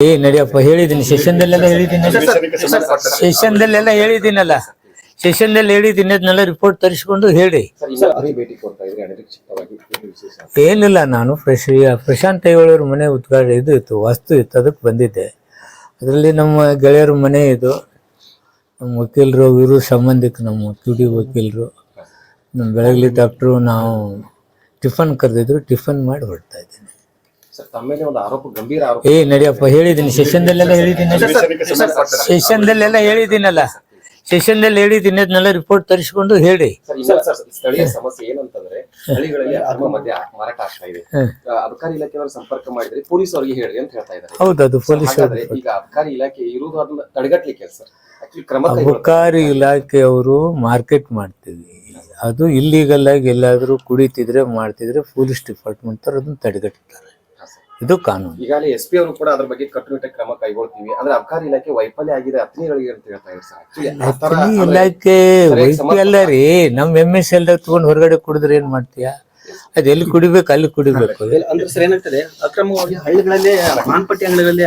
ನಡಿಯಪ್ಪ ಹೇಳಿದ್ದೀನಿ ಸೆಷನ್ದಲ್ಲೆಲ್ಲ ಹೇಳಿದ್ದೀನಲ್ಲ ಸೆಷನ್ದಲ್ಲಿ ಹೇಳಿದ್ದೀನಿ ಅದನ್ನೆಲ್ಲ ರಿಪೋರ್ಟ್ ತರಿಸ್ಕೊಂಡು ಹೇಳಿ. ಏನಿಲ್ಲ, ನಾನು ಪ್ರಶಾಂತ್ ಐಹೊಳೆ ಮನೆ ಉದ್ಘಾಟನೆ ಇದು ಇತ್ತು, ವಾಸ್ತು ಇತ್ತು, ಅದಕ್ಕೆ ಬಂದಿದ್ದೆ. ಅದರಲ್ಲಿ ನಮ್ಮ ಗೆಳೆಯರ ಮನೆ ಇದು, ನಮ್ಮ ವಕೀಲರು ಇವರು ಸಂಬಂಧಿಕ, ನಮ್ಮ QD ವಕೀಲರು, ನಮ್ಮ ಬೆಳಗಲಿ ಡಾಕ್ಟ್ರು. ನಾವು ಟಿಫನ್ ಕರೆದಿದ್ರು, ಟಿಫನ್ ಮಾಡಿ ಹೊರಡ್ತಾ ಇದ್ದೀನಿ. ನಡಿಯಪ್ಪ ಹೇಳಿದ್ದೀನಿ ಸೆಷನ್ದಲ್ಲೆಲ್ಲ ಹೇಳಿದ್ದೀನಲ್ಲ ಸೆಷನ್ದಲ್ಲಿ ಹೇಳಿದ್ದೀನಿ ಅದನ್ನೆಲ್ಲ ರಿಪೋರ್ಟ್ ತರಿಸ್ಕೊಂಡು ಹೇಳಿ. ಸ್ಥಳೀಯ ಸಮಸ್ಯೆ ಏನಂತಂದ್ರೆ ಹಳ್ಳಿಗಳಲ್ಲಿ ಅಕ್ರಮ ಮದ್ಯ ಮಾರಾಟ ಆಗ್ತಾ ಇದೆ. ಅಬಕಾರಿ ಇಲಾಖೆಯವರು ಸಂಪರ್ಕ ಮಾಡಿದ್ರೆ ಪೊಲೀಸ್ ಅವರಿಗೆ ಹೇಳಿ ಅಂತ ಹೇಳ್ತಾ ಇದ್ದಾರೆ. ಹೌದು, ಅದು ಪೊಲೀಸ್. ಈಗ ಅಬಕಾರಿ ಇಲಾಖೆ ಇರುವುದು ಅದನ್ನ ತಡೆಗಟ್ಟಲಿಕ್ಕೆ ಸರ್ ಕ್ರಮ. ಅಬಕಾರಿ ಇಲಾಖೆಯವರು ಮಾರ್ಕೆಟ್ ಮಾಡ್ತೀವಿ, ಅದು ಇಲ್ಲಿಗಲ್ ಆಗಿ ಎಲ್ಲಾದ್ರೂ ಕುಡಿತಿದ್ರೆ ಮಾಡ್ತಿದ್ರೆ ಪೊಲೀಸ್ ಡಿಪಾರ್ಟ್ಮೆಂಟ್ ಅದನ್ನ ತಡೆಗಟ್ತಾರೆ. ಇದು ಕಾನೂನು. ಈಗಾಗಲೇ SP ಅವರು ಕೂಡ ಅದ್ರ ಬಗ್ಗೆ ಕಟ್ಟುನಿಟ್ಟಾಗಿ ಕ್ರಮ ಕೈಗೊಳ್ತೀವಿ ಅಂದ್ರೆ ಅಬಕಾರಿ ಇಲಾಖೆ ವೈಫಲ್ಯ ಆಗಿದೆ ಅತ್ನಿಗಳಿಗೆ ಅಂತ ಹೇಳ್ತಾ ಇದ್ದಾರೆ. ಅತ್ನಿ ಇಲಾಖೆ ವೈಫಲ್ಯ ಅಲ್ಲ ರೀ. ನಮ್ MSL ತಗೊಂಡ್ ಹೊರಗಡೆ ಕುಡಿದ್ರೆ ಏನ್ ಮಾಡ್ತೀಯಾ? ಅದ್ ಎಲ್ಲಿ ಕುಡಿಬೇಕು ಅಲ್ಲಿ ಕುಡಿಬೇಕು. ಅಂದ್ರೆ ಸರ್ ಏನಾಗ್ತದೆ, ಅಕ್ರಮವಾಗಿ ಹಳ್ಳಿಗಳಲ್ಲಿ ಮಾನ್ಪಟ್ಟಿ ಅಂಗಡಿಗಳಲ್ಲಿ